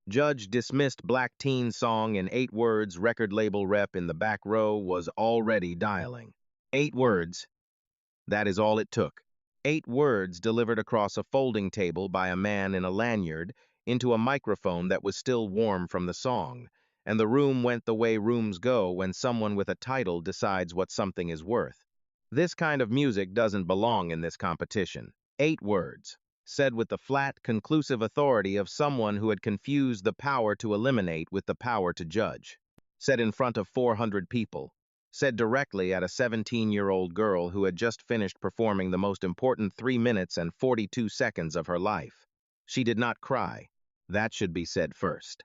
Judge dismissed black teen song in 8 words. Record label rep in the back row was already dialing. 8 words. That is all it took. 8 words delivered across a folding table by a man in a lanyard into a microphone that was still warm from the song, and the room went the way rooms go when someone with a title decides what something is worth. This kind of music doesn't belong in this competition. 8 words, said with the flat, conclusive authority of someone who had confused the power to eliminate with the power to judge. Said in front of 400 people, said directly at a 17-year-old girl who had just finished performing the most important 3 minutes and 42 seconds of her life. She did not cry. That should be said first.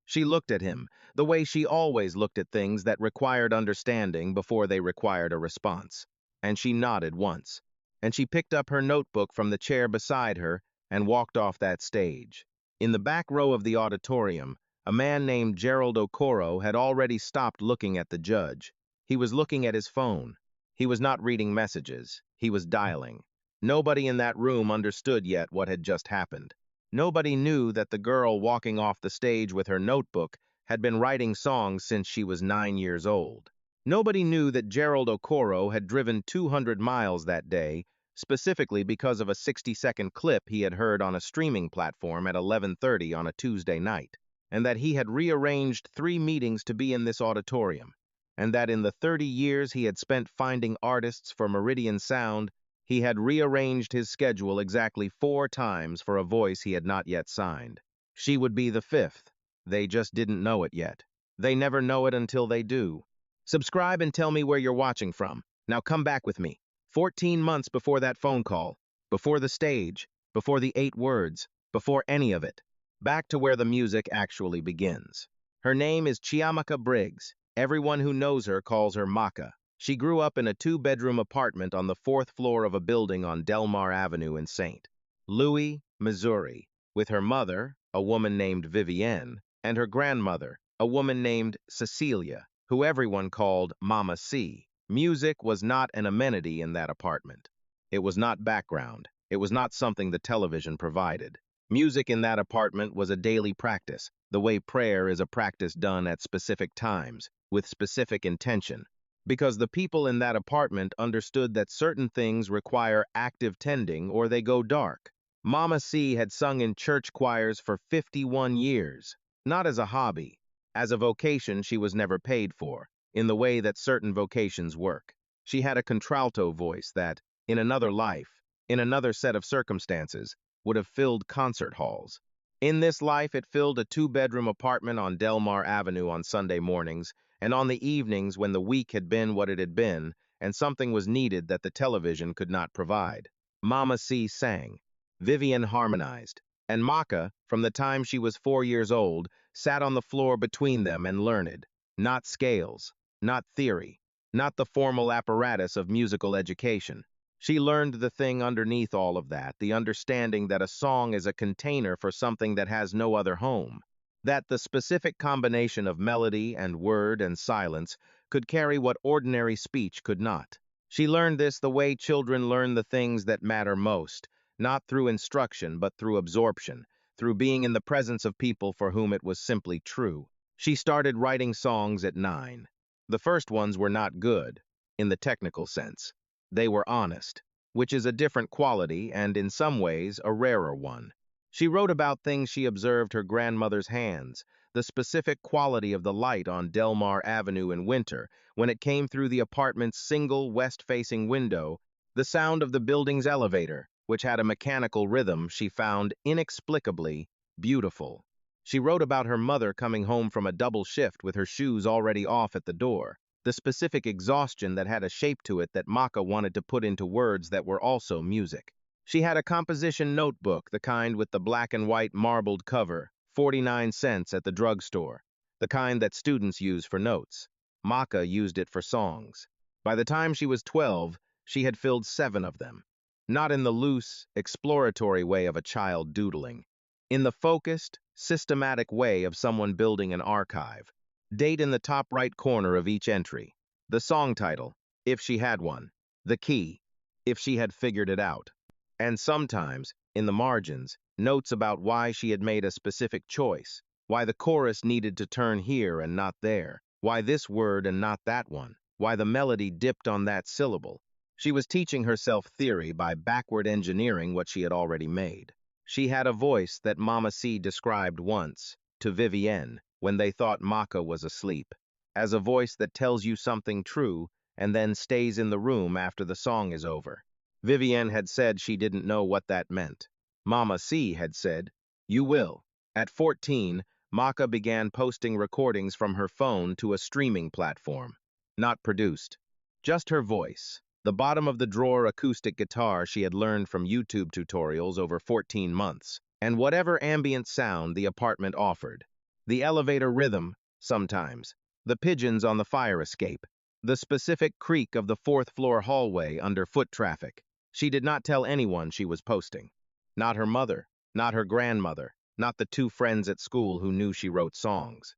She looked at him, the way she always looked at things that required understanding before they required a response. And she nodded once. And she picked up her notebook from the chair beside her and walked off that stage. In the back row of the auditorium, a man named Gerald Okoro had already stopped looking at the judge. He was looking at his phone. He was not reading messages. He was dialing. Nobody in that room understood yet what had just happened. Nobody knew that the girl walking off the stage with her notebook had been writing songs since she was 9 years old. Nobody knew that Gerald Okoro had driven 200 miles that day, specifically because of a 60-second clip he had heard on a streaming platform at 11:30 on a Tuesday night, and that he had rearranged 3 meetings to be in this auditorium, and that in the 30 years he had spent finding artists for Meridian Sound, he had rearranged his schedule exactly 4 times for a voice he had not yet signed. She would be the 5th. They just didn't know it yet. They never know it until they do. Subscribe and tell me where you're watching from. Now come back with me. 14 months before that phone call, before the stage, before the 8 words, before any of it. Back to where the music actually begins. Her name is Chiamaka Briggs. Everyone who knows her calls her Maka. She grew up in a 2-bedroom apartment on the 4th floor of a building on Delmar Avenue in St. Louis, Missouri, with her mother, a woman named Vivienne, and her grandmother, a woman named Cecilia, who everyone called Mama C. Music was not an amenity in that apartment. It was not background. It was not something the television provided. Music in that apartment was a daily practice, the way prayer is a practice done at specific times, with specific intention, because the people in that apartment understood that certain things require active tending or they go dark. Mama C had sung in church choirs for 51 years, not as a hobby, as a vocation she was never paid for, in the way that certain vocations work. She had a contralto voice that, in another life, in another set of circumstances, would have filled concert halls. In this life, it filled a 2-bedroom apartment on Delmar Avenue on Sunday mornings, and on the evenings when the week had been what it had been, and something was needed that the television could not provide. Mama C sang. Vivian harmonized. And Maka, from the time she was 4 years old, sat on the floor between them and learned. Not scales, not theory, not the formal apparatus of musical education. She learned the thing underneath all of that, the understanding that a song is a container for something that has no other home, that the specific combination of melody and word and silence could carry what ordinary speech could not. She learned this the way children learn the things that matter most, not through instruction but through absorption, through being in the presence of people for whom it was simply true. She started writing songs at 9. The first ones were not good, in the technical sense. They were honest, which is a different quality and, in some ways, a rarer one. She wrote about things she observed her grandmother's hands, the specific quality of the light on Delmar Avenue in winter, when it came through the apartment's single west-facing window, the sound of the building's elevator, which had a mechanical rhythm she found inexplicably beautiful. She wrote about her mother coming home from a double shift with her shoes already off at the door, the specific exhaustion that had a shape to it that Maka wanted to put into words that were also music. She had a composition notebook, the kind with the black and white marbled cover, 49 cents at the drugstore, the kind that students use for notes. Maka used it for songs. By the time she was 12, she had filled 7 of them. Not in the loose, exploratory way of a child doodling. In the focused, systematic way of someone building an archive. Date in the top right corner of each entry. The song title, if she had one. The key, if she had figured it out. And sometimes, in the margins, notes about why she had made a specific choice, why the chorus needed to turn here and not there, why this word and not that one, why the melody dipped on that syllable. She was teaching herself theory by backward engineering what she had already made. She had a voice that Mama C described once to Vivienne when they thought Maka was asleep, as a voice that tells you something true and then stays in the room after the song is over. Vivienne had said she didn't know what that meant. Mama C had said, "You will." At 14, Maka began posting recordings from her phone to a streaming platform. Not produced. Just her voice. The bottom-of-the-drawer acoustic guitar she had learned from YouTube tutorials over 14 months, and whatever ambient sound the apartment offered. The elevator rhythm, sometimes. The pigeons on the fire escape. The specific creak of the fourth-floor hallway under foot traffic. She did not tell anyone she was posting. Not her mother, not her grandmother, not the two friends at school who knew she wrote songs.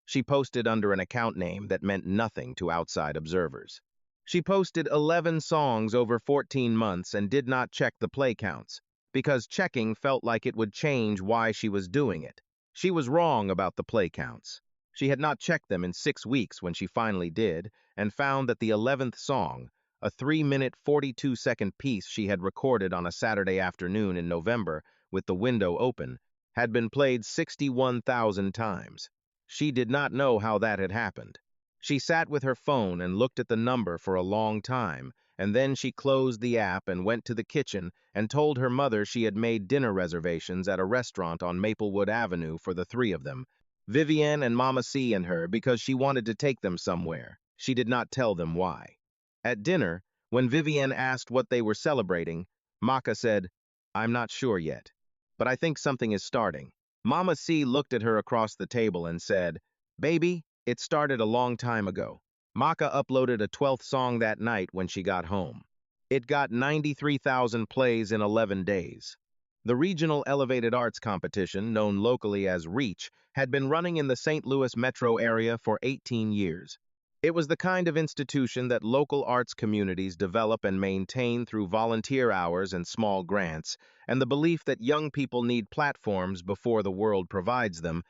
She posted under an account name that meant nothing to outside observers. She posted 11 songs over 14 months and did not check the play counts, because checking felt like it would change why she was doing it. She was wrong about the play counts. She had not checked them in 6 weeks when she finally did, and found that the 11th song, a 3-minute 42-second piece she had recorded on a Saturday afternoon in November with the window open, had been played 61,000 times. She did not know how that had happened. She sat with her phone and looked at the number for a long time, and then she closed the app and went to the kitchen and told her mother she had made dinner reservations at a restaurant on Maplewood Avenue for the three of them, Vivienne and Mama C and her, because she wanted to take them somewhere. She did not tell them why. At dinner, when Vivienne asked what they were celebrating, Maka said, "I'm not sure yet, but I think something is starting." Mama C looked at her across the table and said, "Baby, it started a long time ago." Maka uploaded a 12th song that night when she got home. It got 93,000 plays in 11 days. The Regional Elevated Arts Competition, known locally as REACH, had been running in the St. Louis metro area for 18 years. It was the kind of institution that local arts communities develop and maintain through volunteer hours and small grants, and the belief that young people need platforms before the world provides them,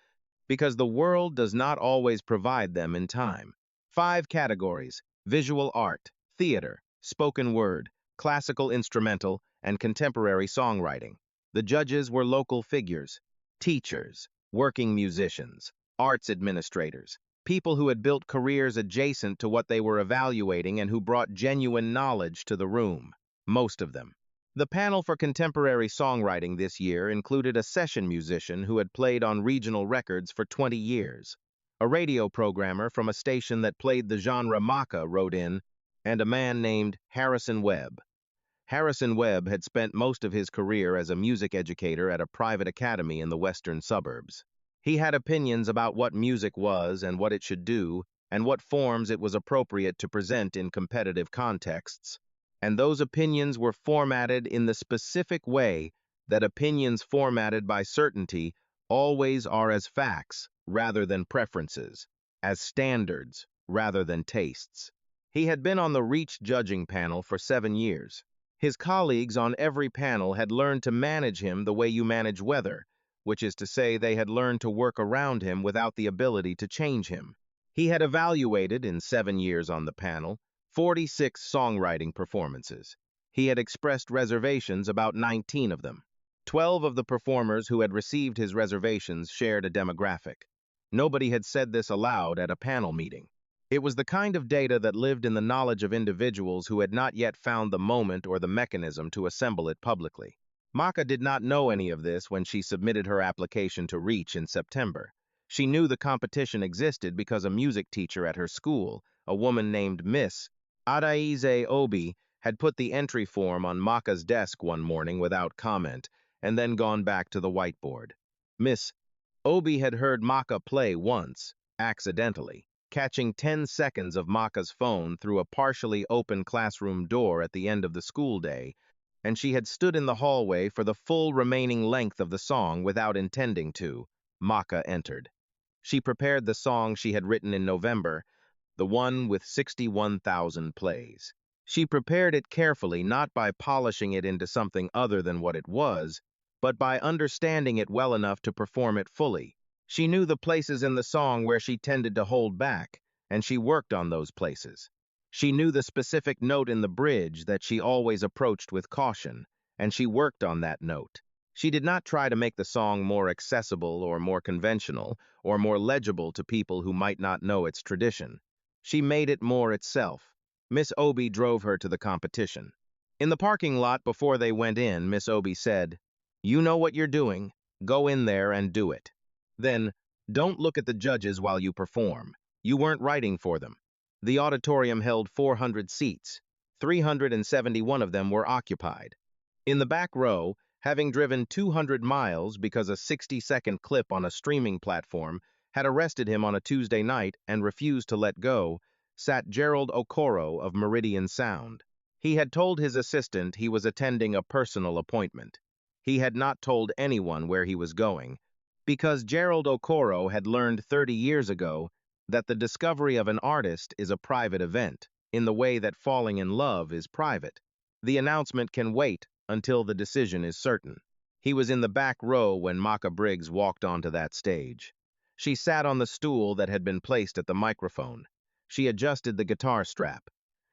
because the world does not always provide them in time. 5 categories: visual art, theater, spoken word, classical instrumental, and contemporary songwriting. The judges were local figures, teachers, working musicians, arts administrators, people who had built careers adjacent to what they were evaluating and who brought genuine knowledge to the room, most of them. The panel for contemporary songwriting this year included a session musician who had played on regional records for 20 years. A radio programmer from a station that played the genre Maka wrote in, and a man named Harrison Webb. Harrison Webb had spent most of his career as a music educator at a private academy in the western suburbs. He had opinions about what music was and what it should do, and what forms it was appropriate to present in competitive contexts. And those opinions were formatted in the specific way that opinions formatted by certainty always are, as facts rather than preferences, as standards rather than tastes. He had been on the REACH judging panel for 7 years. His colleagues on every panel had learned to manage him the way you manage weather, which is to say they had learned to work around him without the ability to change him. He had evaluated, in 7 years on the panel, 46 songwriting performances. He had expressed reservations about 19 of them. 12 of the performers who had received his reservations shared a demographic. Nobody had said this aloud at a panel meeting. It was the kind of data that lived in the knowledge of individuals who had not yet found the moment or the mechanism to assemble it publicly. Maka did not know any of this when she submitted her application to REACH in September. She knew the competition existed because a music teacher at her school, a woman named Miss Adaize Obi, had put the entry form on Maka's desk one morning without comment, and then gone back to the whiteboard. Miss Obi had heard Maka play once, accidentally, catching 10 seconds of Maka's phone through a partially open classroom door at the end of the school day, and she had stood in the hallway for the full remaining length of the song without intending to. Maka entered. She prepared the song she had written in November, the one with 61,000 plays. She prepared it carefully, not by polishing it into something other than what it was, but by understanding it well enough to perform it fully. She knew the places in the song where she tended to hold back, and she worked on those places. She knew the specific note in the bridge that she always approached with caution, and she worked on that note. She did not try to make the song more accessible or more conventional or more legible to people who might not know its tradition. She made it more itself. Miss Obie drove her to the competition. In the parking lot before they went in, Miss Obie said, "You know what you're doing. Go in there and do it. Then, don't look at the judges while you perform. You weren't writing for them." The auditorium held 400 seats. 371 of them were occupied. In the back row, having driven 200 miles because a 60-second clip on a streaming platform had arrested him on a Tuesday night and refused to let go, sat Gerald Okoro of Meridian Sound. He had told his assistant he was attending a personal appointment. He had not told anyone where he was going, because Gerald Okoro had learned 30 years ago that the discovery of an artist is a private event, in the way that falling in love is private. The announcement can wait until the decision is certain. He was in the back row when Maka Briggs walked onto that stage. She sat on the stool that had been placed at the microphone. She adjusted the guitar strap.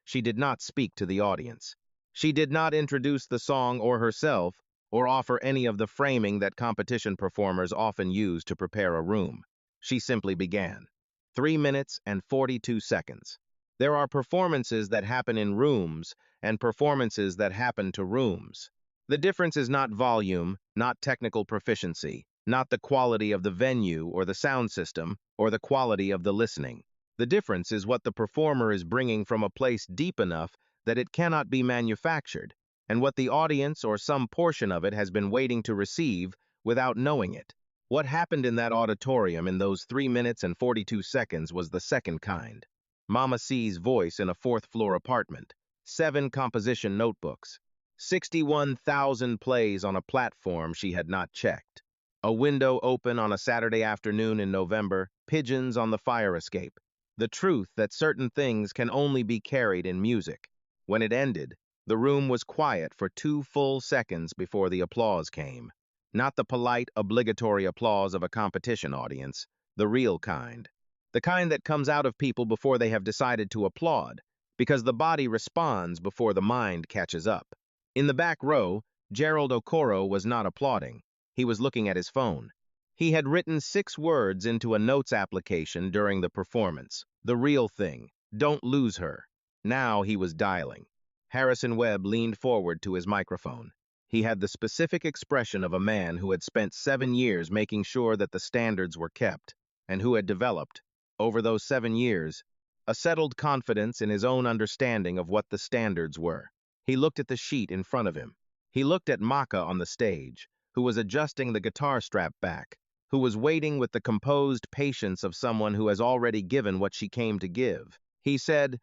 She did not speak to the audience. She did not introduce the song or herself, or offer any of the framing that competition performers often use to prepare a room. She simply began. 3 minutes and 42 seconds. There are performances that happen in rooms and performances that happen to rooms. The difference is not volume, not technical proficiency, not the quality of the venue or the sound system, or the quality of the listening. The difference is what the performer is bringing from a place deep enough that it cannot be manufactured, and what the audience or some portion of it has been waiting to receive without knowing it. What happened in that auditorium in those 3 minutes and 42 seconds was the second kind. Mama C's voice in a fourth-floor apartment, 7 composition notebooks, 61,000 plays on a platform she had not checked. A window open on a Saturday afternoon in November, pigeons on the fire escape. The truth that certain things can only be carried in music. When it ended, the room was quiet for 2 full seconds before the applause came. Not the polite, obligatory applause of a competition audience, the real kind. The kind that comes out of people before they have decided to applaud, because the body responds before the mind catches up. In the back row, Gerald Okoro was not applauding. He was looking at his phone. He had written 6 words into a notes application during the performance. The real thing. Don't lose her. Now he was dialing. Harrison Webb leaned forward to his microphone. He had the specific expression of a man who had spent 7 years making sure that the standards were kept, and who had developed, over those 7 years, a settled confidence in his own understanding of what the standards were. He looked at the sheet in front of him. He looked at Maka on the stage, who was adjusting the guitar strap back, who was waiting with the composed patience of someone who has already given what she came to give. He said,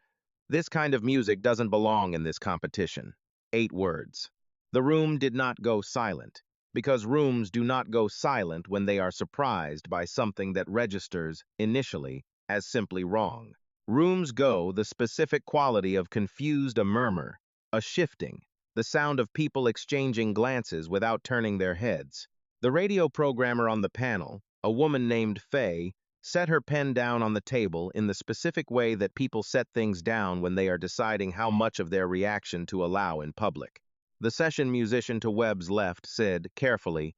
"This kind of music doesn't belong in this competition." 8 words. The room did not go silent, because rooms do not go silent when they are surprised by something that registers, initially, as simply wrong. Rooms go the specific quality of confused, a murmur, a shifting, the sound of people exchanging glances without turning their heads. The radio programmer on the panel, a woman named Faye, set her pen down on the table in the specific way that people set things down when they are deciding how much of their reaction to allow in public. The session musician to Webb's left said, carefully,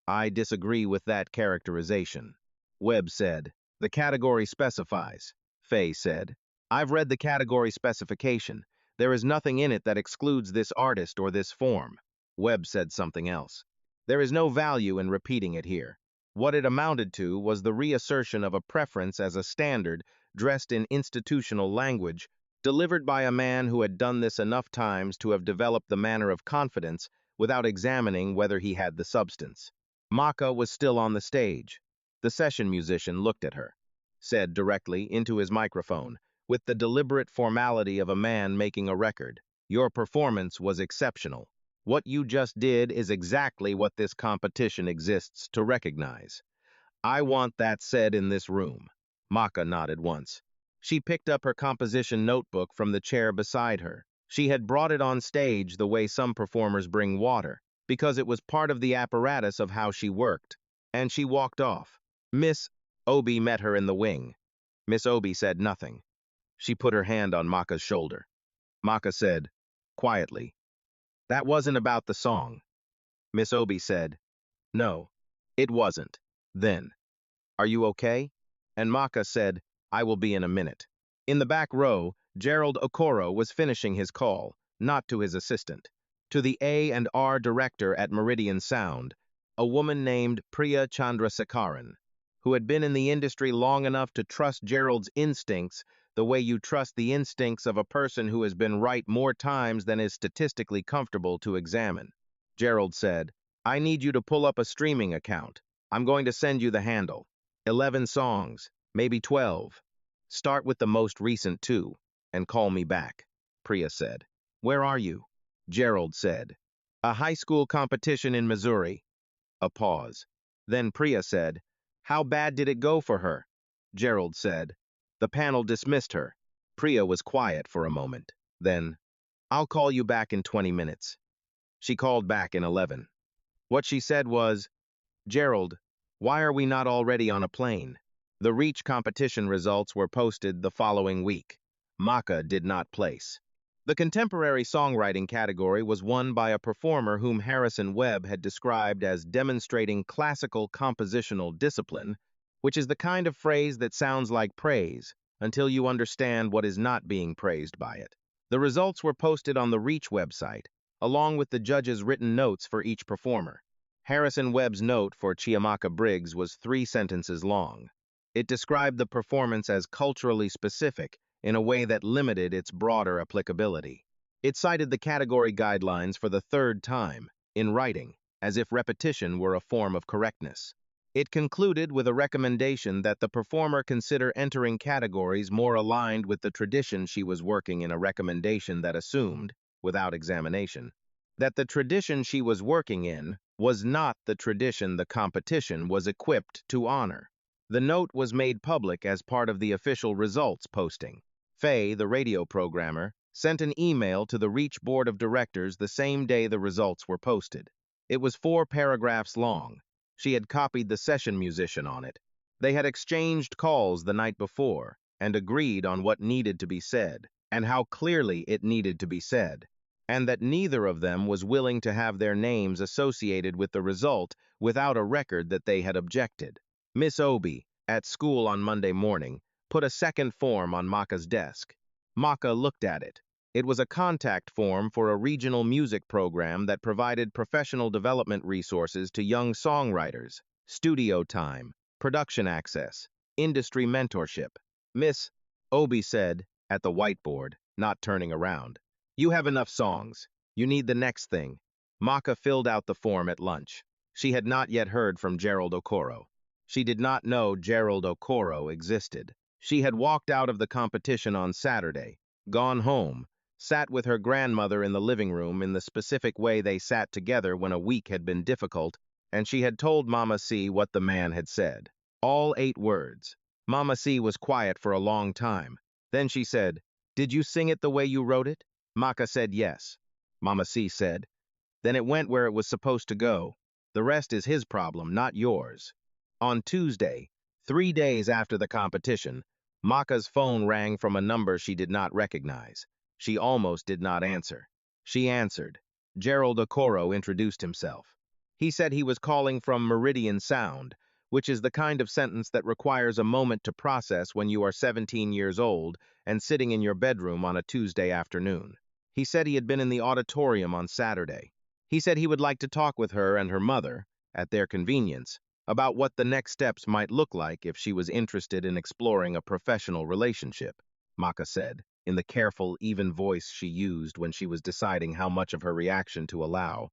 "I disagree with that characterization." Webb said, "The category specifies." Faye said, "I've read the category specification. There is nothing in it that excludes this artist or this form." Webb said something else. "There is no value in repeating it here." What it amounted to was the reassertion of a preference as a standard dressed in institutional language, delivered by a man who had done this enough times to have developed the manner of confidence without examining whether he had the substance. Maka was still on the stage. The session musician looked at her, said directly into his microphone, with the deliberate formality of a man making a record, "Your performance was exceptional. What you just did is exactly what this competition exists to recognize. I want that said in this room." Maka nodded once. She picked up her composition notebook from the chair beside her. She had brought it on stage the way some performers bring water. because it was part of the apparatus of how she worked, and she walked off. Miss Obi met her in the wing. Miss Obi said nothing. She put her hand on Maka's shoulder. Maka said, quietly, "That wasn't about the song." Miss Obi said, "No, it wasn't." Then, "Are you okay?" And Maka said, "I will be in a minute." In the back row, Gerald Okoro was finishing his call, not to his assistant, to the A&R director at Meridian Sound, a woman named Priya Chandrasekaran, who had been in the industry long enough to trust Gerald's instincts the way you trust the instincts of a person who has been right more times than is statistically comfortable to examine. Gerald said, "I need you to pull up a streaming account. I'm going to send you the handle. 11 songs, maybe 12. Start with the most recent 2, and call me back," Priya said. "Where are you?" Gerald said. "A high school competition in Missouri." A pause. Then Priya said, "How bad did it go for her?" Gerald said, "The panel dismissed her." Priya was quiet for a moment. Then, "I'll call you back in 20 minutes." She called back in 11. What she said was, "Gerald, why are we not already on a plane?" The Reach competition results were posted the following week. Maka did not place. The contemporary songwriting category was won by a performer whom Harrison Webb had described as demonstrating classical compositional discipline, which is the kind of phrase that sounds like praise until you understand what is not being praised by it. The results were posted on the Reach website, along with the judges' written notes for each performer. Harrison Webb's note for Chiamaka Briggs was 3 sentences long. It described the performance as culturally specific in a way that limited its broader applicability. It cited the category guidelines for the 3rd time, in writing, as if repetition were a form of correctness. It concluded with a recommendation that the performer consider entering categories more aligned with the tradition she was working in, a recommendation that assumed, without examination, that the tradition she was working in was not the tradition the competition was equipped to honor. The note was made public as part of the official results posting. Faye, the radio programmer, sent an email to the Reach Board of Directors the same day the results were posted. It was 4 paragraphs long. She had copied the session musician on it. They had exchanged calls the night before and agreed on what needed to be said and how clearly it needed to be said, and that neither of them was willing to have their names associated with the result without a record that they had objected. Miss Obi, at school on Monday morning, put a second form on Maka's desk. Maka looked at it. It was a contact form for a regional music program that provided professional development resources to young songwriters, studio time, production access, industry mentorship. Miss Obi said, at the whiteboard, not turning around, "You have enough songs. You need the next thing." Maka filled out the form at lunch. She had not yet heard from Gerald Okoro. She did not know Gerald Okoro existed. She had walked out of the competition on Saturday, gone home, sat with her grandmother in the living room in the specific way they sat together when a week had been difficult, and she had told Mama C what the man had said. All 8 words. Mama C was quiet for a long time. Then she said, "Did you sing it the way you wrote it?" Maka said yes. Mama C said, "Then it went where it was supposed to go. The rest is his problem, not yours." On Tuesday, 3 days after the competition, Maka's phone rang from a number she did not recognize. She almost did not answer. She answered. Gerald Okoro introduced himself. He said he was calling from Meridian Sound, which is the kind of sentence that requires a moment to process when you are 17 years old and sitting in your bedroom on a Tuesday afternoon. He said he had been in the auditorium on Saturday. He said he would like to talk with her and her mother, at their convenience, about what the next steps might look like if she was interested in exploring a professional relationship, Maka said, in the careful, even voice she used when she was deciding how much of her reaction to allow.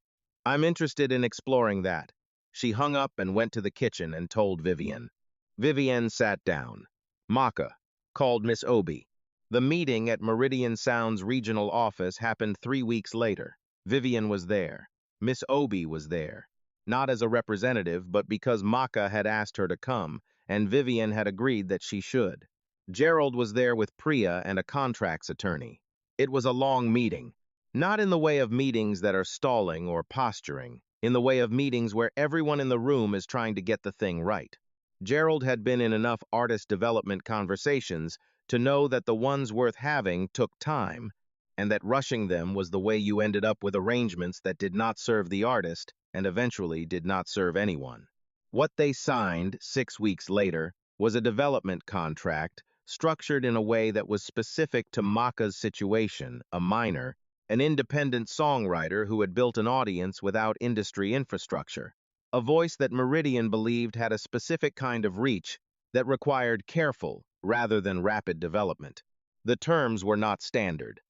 "I'm interested in exploring that." She hung up and went to the kitchen and told Vivian. Vivian sat down. Maka called Miss Obi. The meeting at Meridian Sound's regional office happened 3 weeks later. Vivian was there. Miss Obi was there. Not as a representative, but because Maka had asked her to come, and Vivian had agreed that she should. Gerald was there with Priya and a contracts attorney. It was a long meeting. Not in the way of meetings that are stalling or posturing, in the way of meetings where everyone in the room is trying to get the thing right. Gerald had been in enough artist development conversations to know that the ones worth having took time, and that rushing them was the way you ended up with arrangements that did not serve the artist and eventually did not serve anyone. What they signed 6 weeks later was a development contract structured in a way that was specific to Maka's situation, a minor, an independent songwriter who had built an audience without industry infrastructure, a voice that Meridian believed had a specific kind of reach that required careful rather than rapid development. The terms were not standard.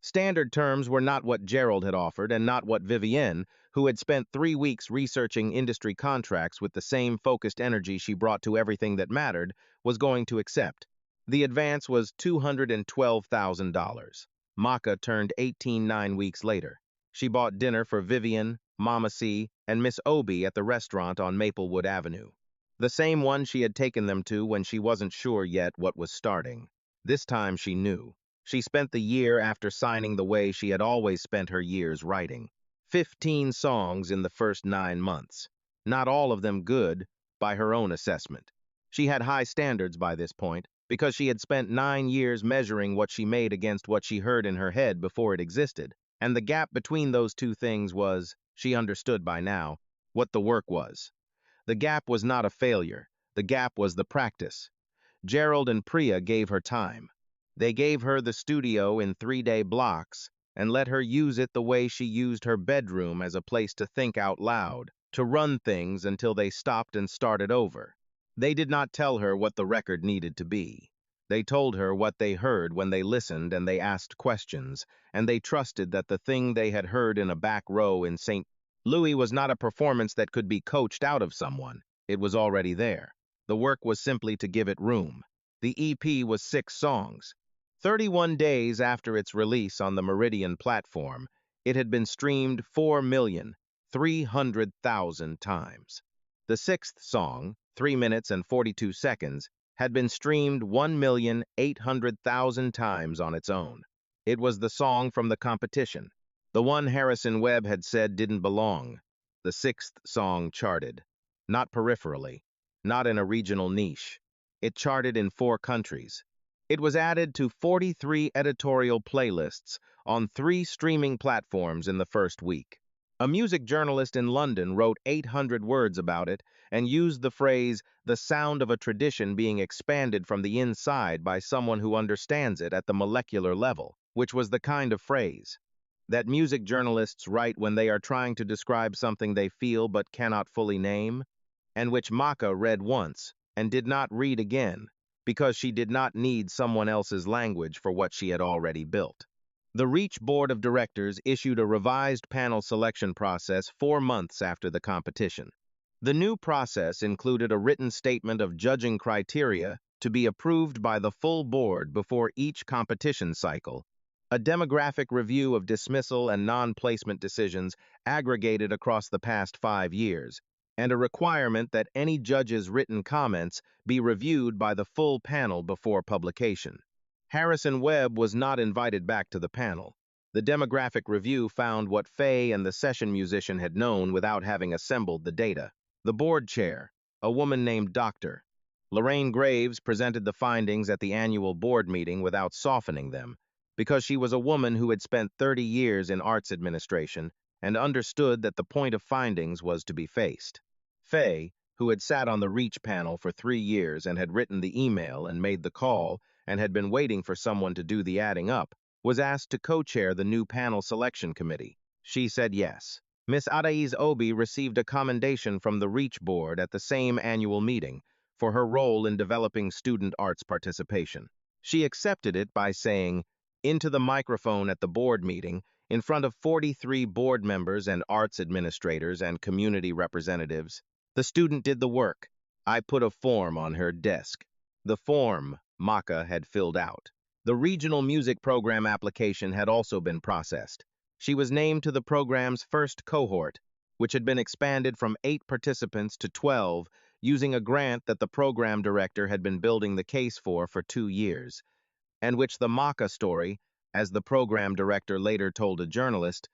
Standard terms were not what Gerald had offered and not what Vivienne, who had spent 3 weeks researching industry contracts with the same focused energy she brought to everything that mattered, was going to accept. The advance was $212,000. Maka turned 18 9 weeks later. She bought dinner for Vivian, Mama C, and Miss Obi at the restaurant on Maplewood Avenue. The same one she had taken them to when she wasn't sure yet what was starting. This time she knew. She spent the year after signing the way she had always spent her years writing. 15 songs in the first 9 months. Not all of them good, by her own assessment. She had high standards by this point, because she had spent 9 years measuring what she made against what she heard in her head before it existed, and the gap between those two things was, she understood by now, what the work was. The gap was not a failure. The gap was the practice. Gerald and Priya gave her time. They gave her the studio in 3-day blocks and let her use it the way she used her bedroom as a place to think out loud, to run things until they stopped and started over. They did not tell her what the record needed to be. They told her what they heard when they listened and they asked questions, and they trusted that the thing they had heard in a back row in St. Louis was not a performance that could be coached out of someone. It was already there. The work was simply to give it room. The EP was 6 songs. 31 days after its release on the Meridian platform, it had been streamed 4,300,000 times. The 6th song, 3 minutes and 42 seconds, had been streamed 1,800,000 times on its own. It was the song from the competition, the one Harrison Webb had said didn't belong. The 6th song charted. Not peripherally, not in a regional niche. It charted in 4 countries. It was added to 43 editorial playlists on 3 streaming platforms in the first week. A music journalist in London wrote 800 words about it and used the phrase, the sound of a tradition being expanded from the inside by someone who understands it at the molecular level, which was the kind of phrase that music journalists write when they are trying to describe something they feel but cannot fully name, and which Maka read once and did not read again, because she did not need someone else's language for what she had already built. The Reach Board of Directors issued a revised panel selection process 4 months after the competition. The new process included a written statement of judging criteria to be approved by the full board before each competition cycle, a demographic review of dismissal and non-placement decisions aggregated across the past 5 years, and a requirement that any judge's written comments be reviewed by the full panel before publication. Harrison Webb was not invited back to the panel. The demographic review found what Faye and the session musician had known without having assembled the data. The board chair, a woman named Dr. Lorraine Graves, presented the findings at the annual board meeting without softening them, because she was a woman who had spent 30 years in arts administration and understood that the point of findings was to be faced. Faye, who had sat on the Reach panel for 3 years and had written the email and made the call and had been waiting for someone to do the adding up, was asked to co-chair the new panel selection committee. She said yes. Miss Adaiz Obi received a commendation from the Reach Board at the same annual meeting for her role in developing student arts participation. She accepted it by saying, into the microphone at the board meeting, in front of 43 board members and arts administrators and community representatives, the student did the work. I put a form on her desk. The form Maka had filled out. The regional music program application had also been processed. She was named to the program's first cohort, which had been expanded from 8 participants to 12 using a grant that the program director had been building the case for 2 years, and which the Maka story as the program director later told a journalist,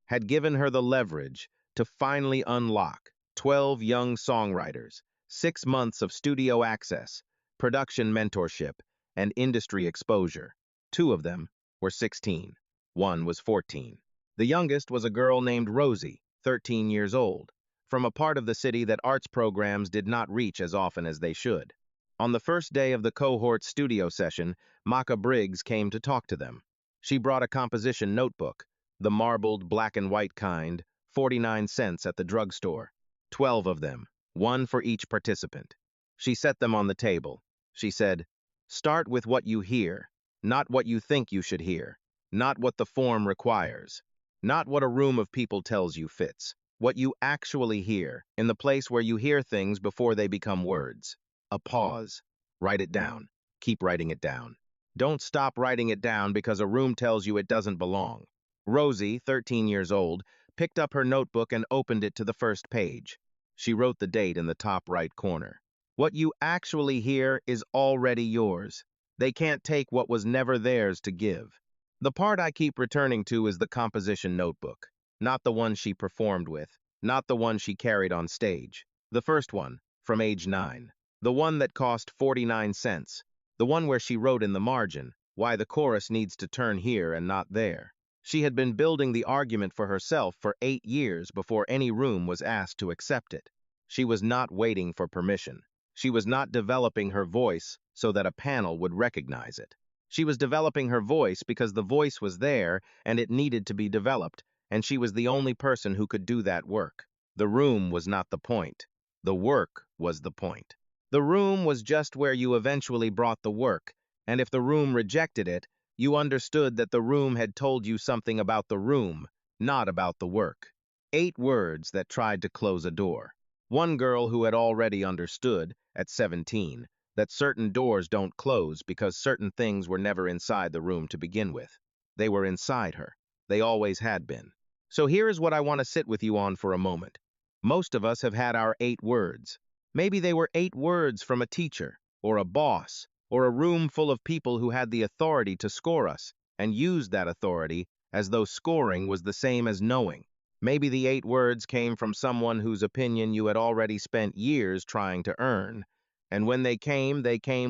had given her the leverage to finally unlock 12 young songwriters, 6 months of studio access, production mentorship, and industry exposure. Two of them were 16. One was 14. The youngest was a girl named Rosie, 13 years old, from a part of the city that arts programs did not reach as often as they should. On the first day of the cohort's studio session, Maka Briggs came to talk to them. She brought a composition notebook, the marbled black and white kind, 49 cents at the drugstore. 12 of them, one for each participant. She set them on the table. She said, "Start with what you hear, not what you think you should hear, not what the form requires, not what a room of people tells you fits, what you actually hear, in the place where you hear things before they become words. A pause. Write it down. Keep writing it down. Don't stop writing it down because a room tells you it doesn't belong." Rosie, 13 years old, picked up her notebook and opened it to the first page. She wrote the date in the top right corner. What you actually hear is already yours. They can't take what was never theirs to give. The part I keep returning to is the composition notebook, not the one she performed with, not the one she carried on stage. The first one, from age 9. The one that cost 49 cents. The one where she wrote in the margin, why the chorus needs to turn here and not there. She had been building the argument for herself for 8 years before any room was asked to accept it. She was not waiting for permission. She was not developing her voice so that a panel would recognize it. She was developing her voice because the voice was there and it needed to be developed, and she was the only person who could do that work. The room was not the point. The work was the point. The room was just where you eventually brought the work, and if the room rejected it, you understood that the room had told you something about the room, not about the work. 8 words that tried to close a door. One girl who had already understood, at 17, that certain doors don't close because certain things were never inside the room to begin with. They were inside her. They always had been. So here is what I want to sit with you on for a moment. Most of us have had our 8 words. Maybe they were 8 words from a teacher, or a boss, or a room full of people who had the authority to score us, and used that authority as though scoring was the same as knowing. Maybe the 8 words came from someone whose opinion you had already spent years trying to earn, and when they came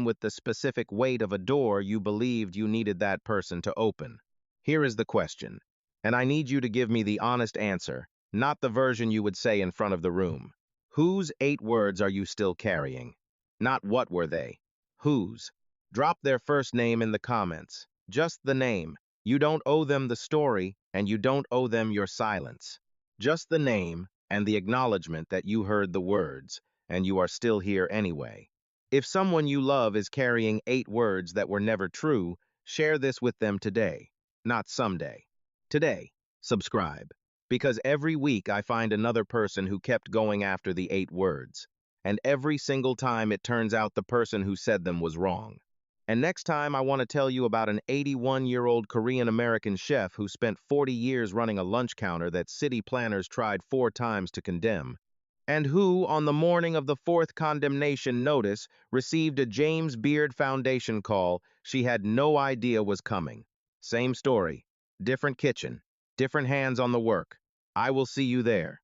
with the specific weight of a door you believed you needed that person to open. Here is the question, and I need you to give me the honest answer, not the version you would say in front of the room. Whose 8 words are you still carrying? Not what were they. Whose? Drop their first name in the comments. Just the name. You don't owe them the story, and you don't owe them your silence. Just the name and the acknowledgement that you heard the words, and you are still here anyway. If someone you love is carrying 8 words that were never true, share this with them today, not someday. Today, subscribe. Because every week I find another person who kept going after the 8 words. And every single time it turns out the person who said them was wrong. And next time I want to tell you about an 81-year-old Korean-American chef who spent 40 years running a lunch counter that city planners tried 4 times to condemn. And who, on the morning of the 4th condemnation notice, received a James Beard Foundation call she had no idea was coming. Same story, different kitchen, different hands on the work. I will see you there.